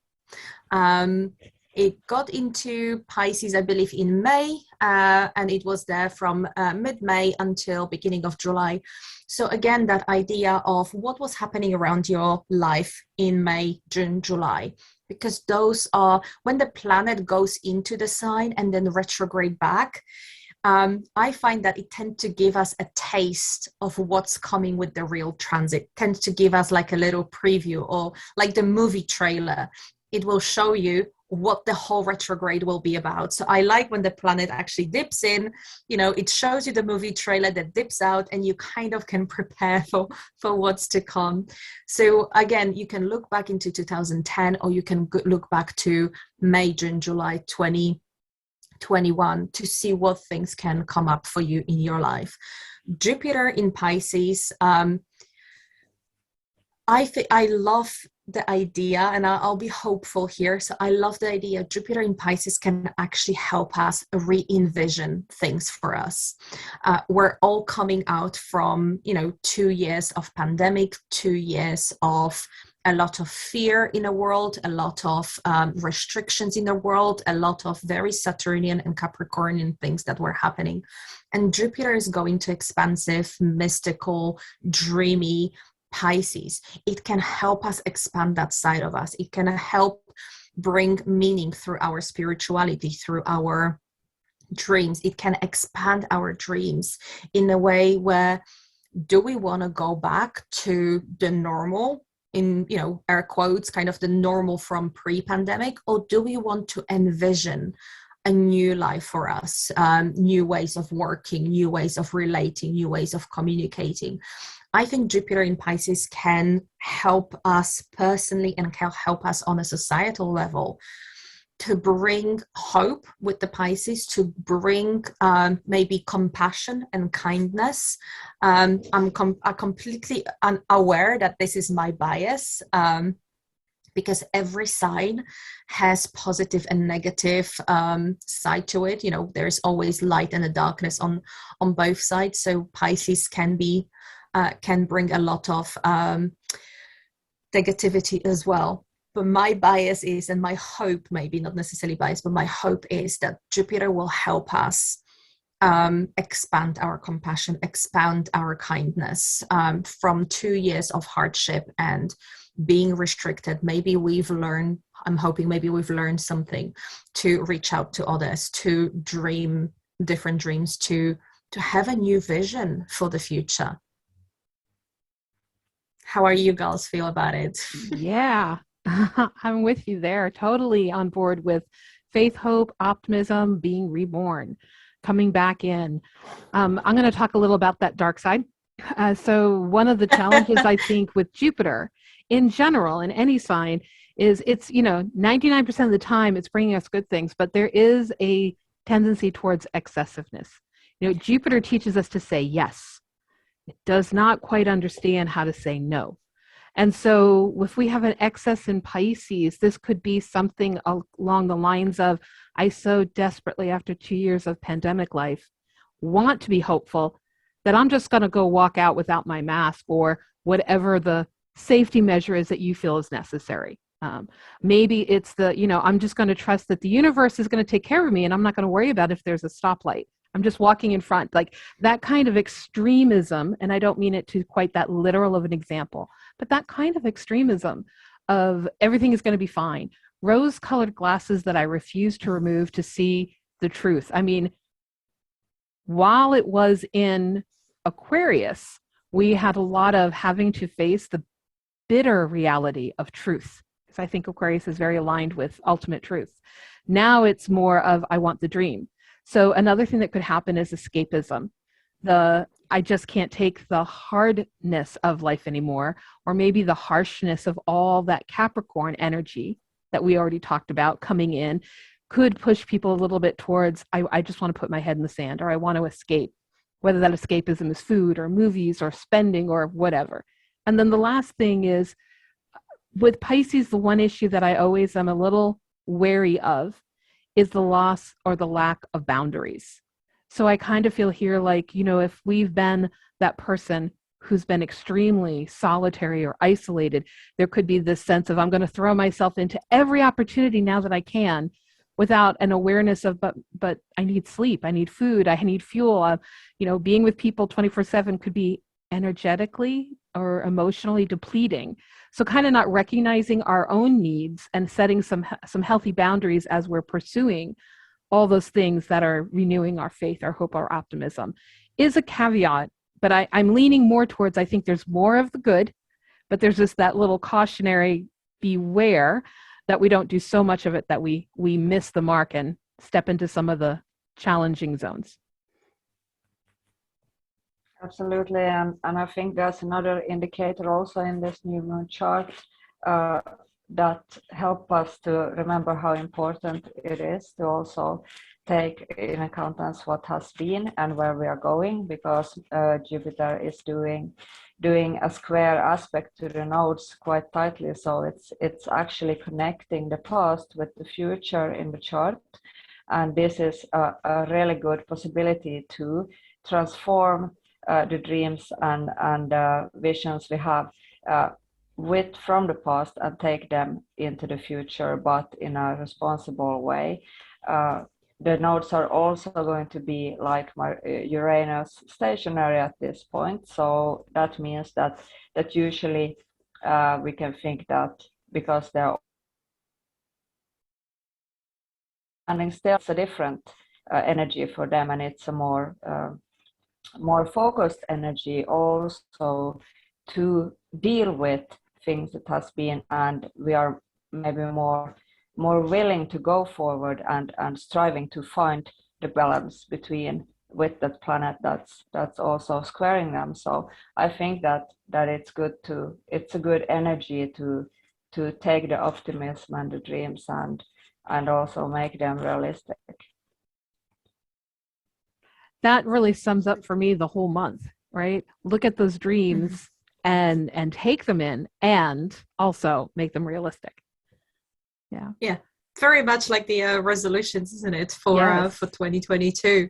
It got into Pisces, I believe, in May, and it was there from mid-May until beginning of July. So again, that idea of what was happening around your life in May, June, July, because those are when the planet goes into the sign and then retrograde back. I find that it tends to give us a taste of what's coming with the real transit, tends to give us like a little preview, or like the movie trailer. It will show you what the whole retrograde will be about. So I like when the planet actually dips in, it shows you the movie trailer that dips out, and you kind of can prepare for what's to come. So again, you can look back into 2010, or you can look back to May, June, July 2021 to see what things can come up for you in your life. Jupiter in Pisces, I love the idea, and I'll be hopeful here. So I love the idea Jupiter in Pisces can actually help us re-envision things for us. We're all coming out from, 2 years of pandemic, 2 years of a lot of fear in the world, a lot of restrictions in the world, a lot of very Saturnian and Capricornian things that were happening. And Jupiter is going to expansive, mystical, dreamy Pisces. It can help us expand that side of us. It can help bring meaning through our spirituality, through our dreams. It can expand our dreams in a way where, do we want to go back to the normal, in air quotes, kind of the normal from pre-pandemic, or do we want to envision a new life for us, new ways of working, new ways of relating, new ways of communicating? I think Jupiter in Pisces can help us personally and can help us on a societal level to bring hope with the Pisces, to bring maybe compassion and kindness. I'm completely unaware that this is my bias, because every sign has positive and negative side to it. You know, there's always light and a darkness on both sides. So Pisces can bring a lot of negativity as well. But my bias is, and my hope, maybe not necessarily bias, but my hope is that Jupiter will help us expand our compassion, expand our kindness from 2 years of hardship and being restricted. Maybe we've learned, I'm hoping maybe we've learned something to reach out to others, to dream different dreams, to have a new vision for the future. How are you girls feel about it? Yeah, I'm with you there. Totally on board with faith, hope, optimism, being reborn, coming back in. I'm going to talk a little about that dark side. So one of the challenges I think with Jupiter in general, in any sign, is it's, 99% of the time it's bringing us good things, but there is a tendency towards excessiveness. Jupiter teaches us to say yes. It does not quite understand how to say no. And so if we have an excess in Pisces, this could be something along the lines of, I so desperately, after 2 years of pandemic life, want to be hopeful that I'm just going to go walk out without my mask or whatever the safety measure is that you feel is necessary. Maybe it's I'm just going to trust that the universe is going to take care of me and I'm not going to worry about if there's a stoplight. I'm just walking in front, like that kind of extremism. And I don't mean it to quite that literal of an example, but that kind of extremism of everything is going to be fine. Rose-colored glasses that I refuse to remove to see the truth. I mean, while it was in Aquarius, we had a lot of having to face the bitter reality of truth, because I think Aquarius is very aligned with ultimate truth. Now it's more of, I want the dream. So another thing that could happen is escapism. I just can't take the hardness of life anymore, or maybe the harshness of all that Capricorn energy that we already talked about coming in could push people a little bit towards, I just want to put my head in the sand, or I want to escape, whether that escapism is food or movies or spending or whatever. And then the last thing is, with Pisces, the one issue that I always am a little wary of is the loss or the lack of boundaries. So I kind of feel here like, if we've been that person who's been extremely solitary or isolated, there could be this sense of, I'm going to throw myself into every opportunity now that I can, without an awareness of, but I need sleep, I need food, I need fuel. Being with people 24/7 could be energetically or emotionally depleting. So kind of not recognizing our own needs and setting some healthy boundaries as we're pursuing all those things that are renewing our faith, our hope, our optimism is a caveat. But I'm leaning more towards, I think there's more of the good, but there's just that little cautionary beware that we don't do so much of it that we miss the mark and step into some of the challenging zones. Absolutely, and I think there's another indicator also in this new moon chart that help us to remember how important it is to also take in account what has been and where we are going, because Jupiter is doing a square aspect to the nodes quite tightly, so it's actually connecting the past with the future in the chart, and this is a really good possibility to transform the dreams and visions we have from the past and take them into the future, but in a responsible way. The nodes are also going to be like Uranus stationary at this point, so that means that usually we can think that because they're and still it's a different energy for them, and it's a more focused energy also to deal with things that has been, and we are maybe more willing to go forward and striving to find the balance between with that planet that's also squaring them. So I think that it's a good energy to take the optimism and the dreams and and also make them realistic. That really sums up for me the whole month, right? Look at those dreams and take them in, and also make them realistic. Yeah, very much like the resolutions, isn't it, for Yes. for 2022?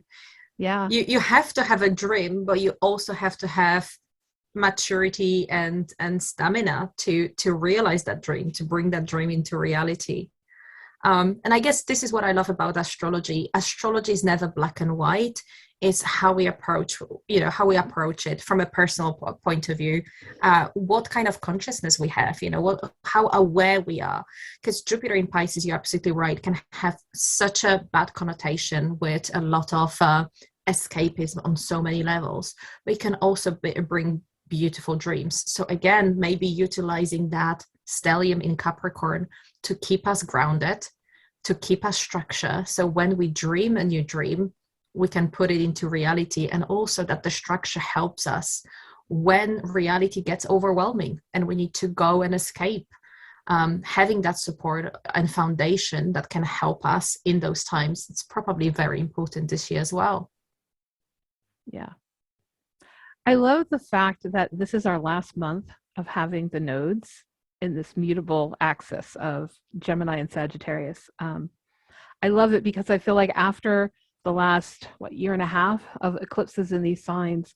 Yeah, You have to have a dream, but you also have to have maturity and stamina to realize that dream, to bring that dream into reality. And I guess this is what I love about astrology. Astrology is never black and white. It's how we approach, how we approach it from a personal point of view, what kind of consciousness we have, how aware we are. Because Jupiter in Pisces, you're absolutely right, can have such a bad connotation with a lot of escapism on so many levels, but it can also bring beautiful dreams. So again, maybe utilizing that stellium in Capricorn to keep us grounded, to keep us structure. So when we dream a new dream, we can put it into reality, and also that the structure helps us when reality gets overwhelming and we need to go and escape. Having that support and foundation that can help us in those times, it's probably very important this year as well. yeah. I love the fact that this is our last month of having the nodes in this mutable axis of Gemini and Sagittarius. I love it because I feel like after the last, year and a half of eclipses in these signs,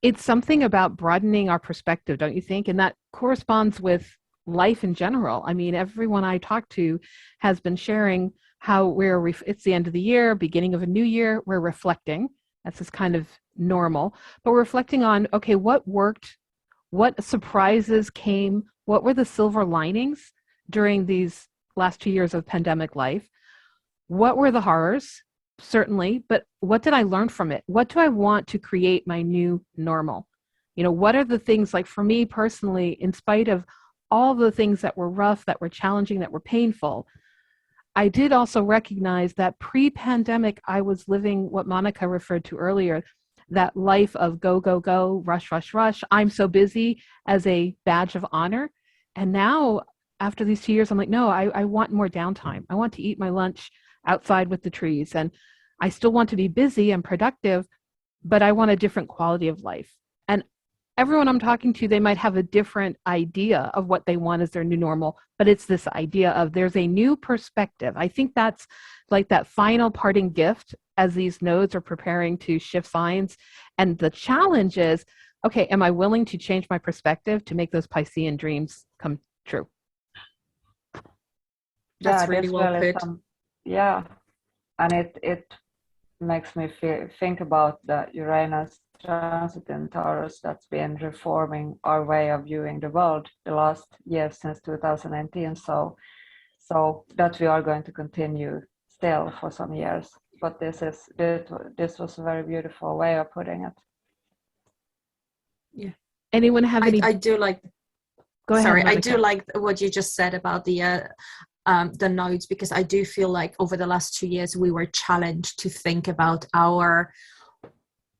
it's something about broadening our perspective, don't you think? And that corresponds with life in general. I mean, everyone I talk to has been sharing how it's the end of the year, beginning of a new year, we're reflecting. That's just kind of normal, but we're reflecting on, okay, what worked, what surprises came, what were the silver linings during these last 2 years of pandemic life? What were the horrors? Certainly, but what did I learn from it? What do I want to create my new normal? What are the things, like for me personally, in spite of all the things that were rough, that were challenging, that were painful, I did also recognize that pre-pandemic, I was living what Monica referred to earlier, that life of go, go, go, rush, rush, rush. I'm so busy as a badge of honor. And now, after these 2 years, I'm like, no, I want more downtime. I want to eat my lunch outside with the trees. And I still want to be busy and productive, but I want a different quality of life. And everyone I'm talking to, they might have a different idea of what they want as their new normal, but it's this idea of there's a new perspective. I think that's like that final parting gift as these nodes are preparing to shift signs. And the challenge is, okay, am I willing to change my perspective to make those Piscean dreams come true? That's really well put. Yeah, and it makes me think about the Uranus transit in Taurus that's been reforming our way of viewing the world the last year since 2019. So that we are going to continue still for some years. But this was a very beautiful way of putting it. Yeah. Anyone have any? I do like. Go ahead. Sorry, Monica. I do like what you just said about the nodes, because I do feel like over the last 2 years we were challenged to think about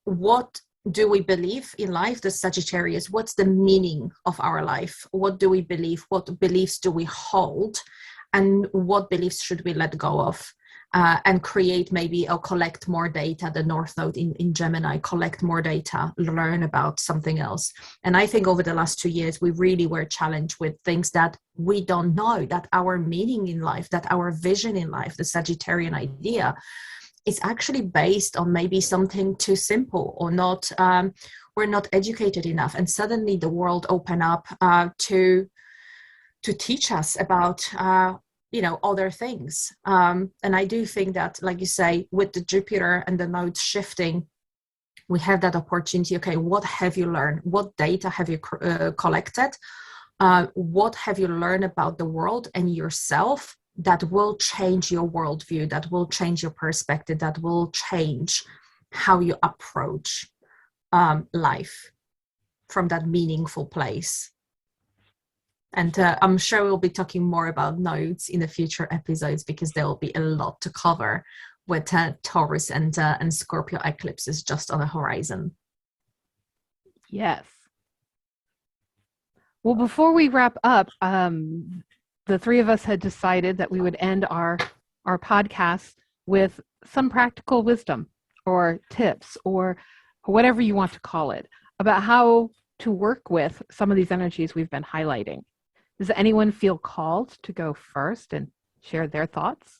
what do we believe in life, the Sagittarius, what's the meaning of our life, what do we believe, what beliefs do we hold, and what beliefs should we let go of, and create maybe or collect more data. The North Node in Gemini, collect more data, learn about something else. And I think over the last 2 years, we really were challenged with things that we don't know, that our meaning in life, that our vision in life, the Sagittarian idea, is actually based on maybe something too simple or not. We're not educated enough. And suddenly the world opened up to teach us about other things. And I do think that, like you say, with the Jupiter and the nodes shifting, we have that opportunity. Okay, what have you learned? What data have you collected? What have you learned about the world and yourself that will change your worldview, that will change your perspective, that will change how you approach life from that meaningful place? And I'm sure we'll be talking more about nodes in the future episodes, because there will be a lot to cover with Taurus and Scorpio eclipses just on the horizon. Yes. Well, before we wrap up, the three of us had decided that we would end our podcast with some practical wisdom or tips or whatever you want to call it about how to work with some of these energies we've been highlighting. Does anyone feel called to go first and share their thoughts?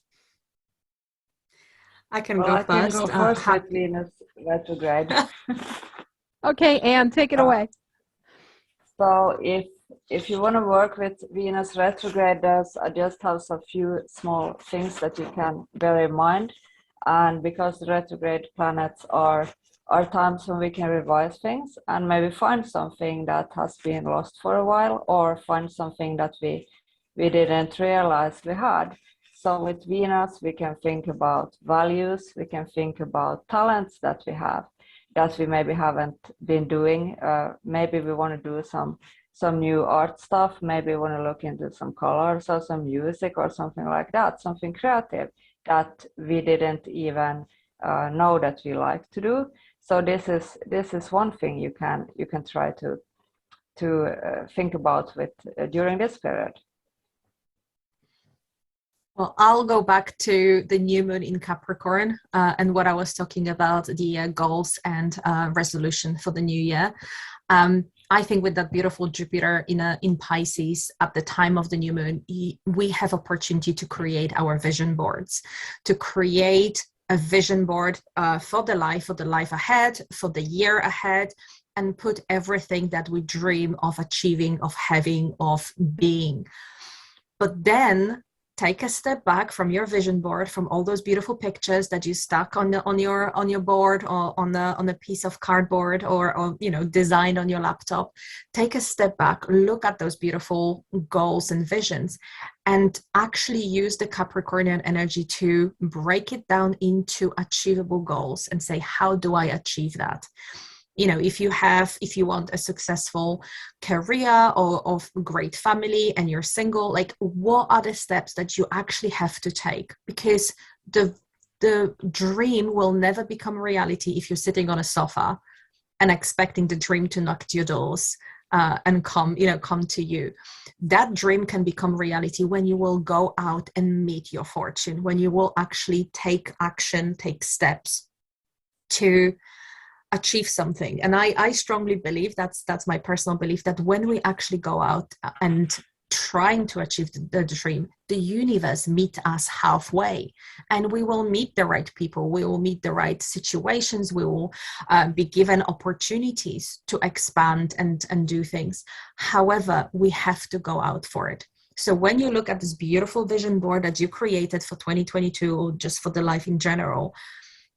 I can Well, go I can first. go first with Venus retrograde. Okay, Anne, take it away. So if you want to work with Venus retrograde, I just have a few small things that you can bear in mind. And because the retrograde planets are times when we can revise things and maybe find something that has been lost for a while, or find something that we didn't realize we had. So with Venus, we can think about values, we can think about talents that we have, that we maybe haven't been doing. Maybe we want to do some new art stuff, maybe we want to look into some colors or some music or something like that, something creative that we didn't even know that we like to do. So this is one thing you can try to think about with during this period. Well, I'll go back to the new moon in Capricorn and what I was talking about, the goals and resolution for the new year. I think with that beautiful Jupiter in Pisces at the time of the new moon, we have opportunity to create our vision boards, to create a vision board for the life ahead, for the year ahead, and put everything that we dream of achieving, of having, of being. But then take a step back from your vision board, from all those beautiful pictures that you stuck on your board or on a piece of cardboard or designed on your laptop. Take a step back, look at those beautiful goals and visions, and actually use the Capricornian energy to break it down into achievable goals and say, how do I achieve that? If you want a successful career or of great family and you're single, like, what are the steps that you actually have to take? Because the dream will never become reality if you're sitting on a sofa and expecting the dream to knock at your doors and come to you. That dream can become reality when you will go out and meet your fortune, when you will actually take action, take steps to achieve something. And I strongly believe, that's my personal belief, that when we actually go out and trying to achieve the dream, the universe meet us halfway, and we will meet the right people, we will meet the right situations, we will be given opportunities to expand and do things. However, we have to go out for it. So when you look at this beautiful vision board that you created for 2022 or just for the life in general,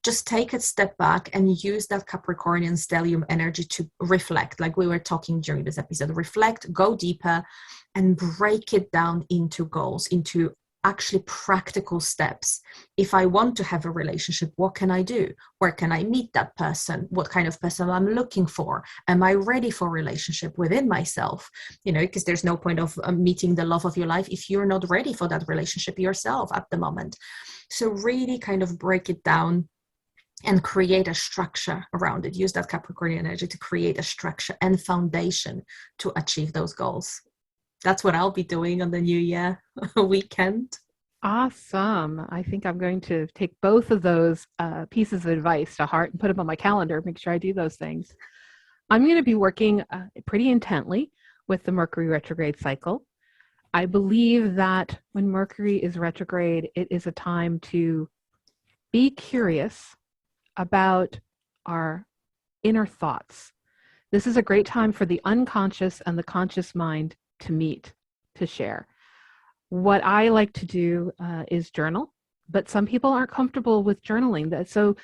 just take a step back and use that Capricornian stellium energy to reflect, like we were talking during this episode. Reflect, go deeper, and break it down into goals, into actually practical steps. If I want to have a relationship, what can I do? Where can I meet that person? What kind of person I'm looking for? Am I ready for a relationship within myself? Because there's no point of meeting the love of your life if you're not ready for that relationship yourself at the moment. So really kind of break it down and create a structure around it. Use that Capricornian energy to create a structure and foundation to achieve those goals. That's what I'll be doing on the New Year weekend. Awesome. I think I'm going to take both of those pieces of advice to heart and put them on my calendar, make sure I do those things. I'm going to be working pretty intently with the Mercury retrograde cycle. I believe that when Mercury is retrograde, it is a time to be curious about our inner thoughts. This is a great time for the unconscious and the conscious mind to meet, to share. What I like to do is journal, but some people aren't comfortable with journaling. So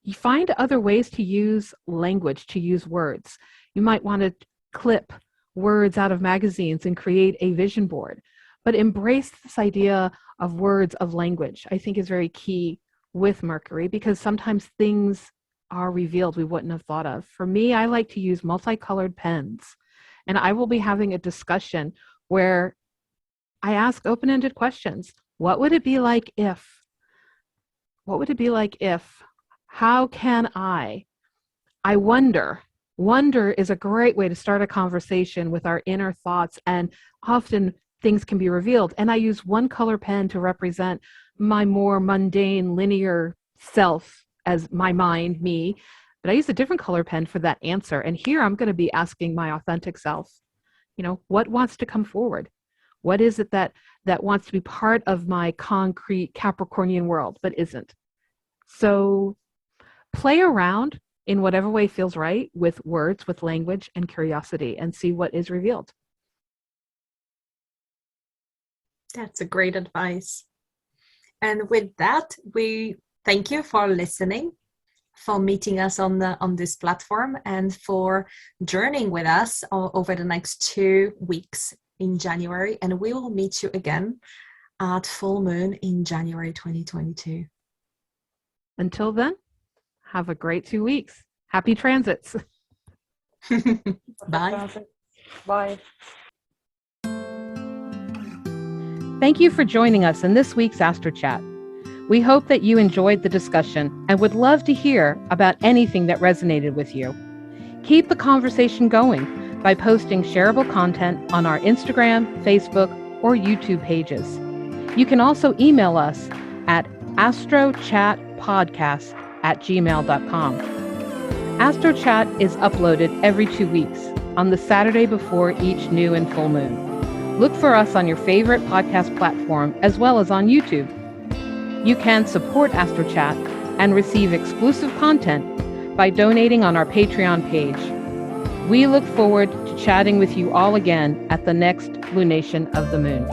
you find other ways to use language, to use words. You might want to clip words out of magazines and create a vision board, but embrace this idea of words, of language, I think is very key with Mercury, because sometimes things are revealed we wouldn't have thought of. For me, I like to use multicolored pens, and I will be having a discussion where I ask open-ended questions. What would it be like if? What would it be like if? How can I wonder. Wonder is a great way to start a conversation with our inner thoughts and often things can be revealed. And I use one color pen to represent my more mundane, linear self as my mind, me, but I use a different color pen for that answer. And here I'm going to be asking my authentic self, what wants to come forward? What is it that wants to be part of my concrete Capricornian world, but isn't? So play around in whatever way feels right with words, with language and curiosity, and see what is revealed. That's a great advice. And with that, we thank you for listening, for meeting us on this platform, and for journeying with us over the next 2 weeks in January. And we will meet you again at full moon in January 2022. Until then, have a great 2 weeks. Happy transits. Bye. Bye. Thank you for joining us in this week's AstroChat. We hope that you enjoyed the discussion and would love to hear about anything that resonated with you. Keep the conversation going by posting shareable content on our Instagram, Facebook, or YouTube pages. You can also email us at astrochatpodcast@gmail.com. AstroChat is uploaded every 2 weeks on the Saturday before each new and full moon. Look for us on your favorite podcast platform as well as on YouTube. You can support AstroChat and receive exclusive content by donating on our Patreon page. We look forward to chatting with you all again at the next lunation of the moon.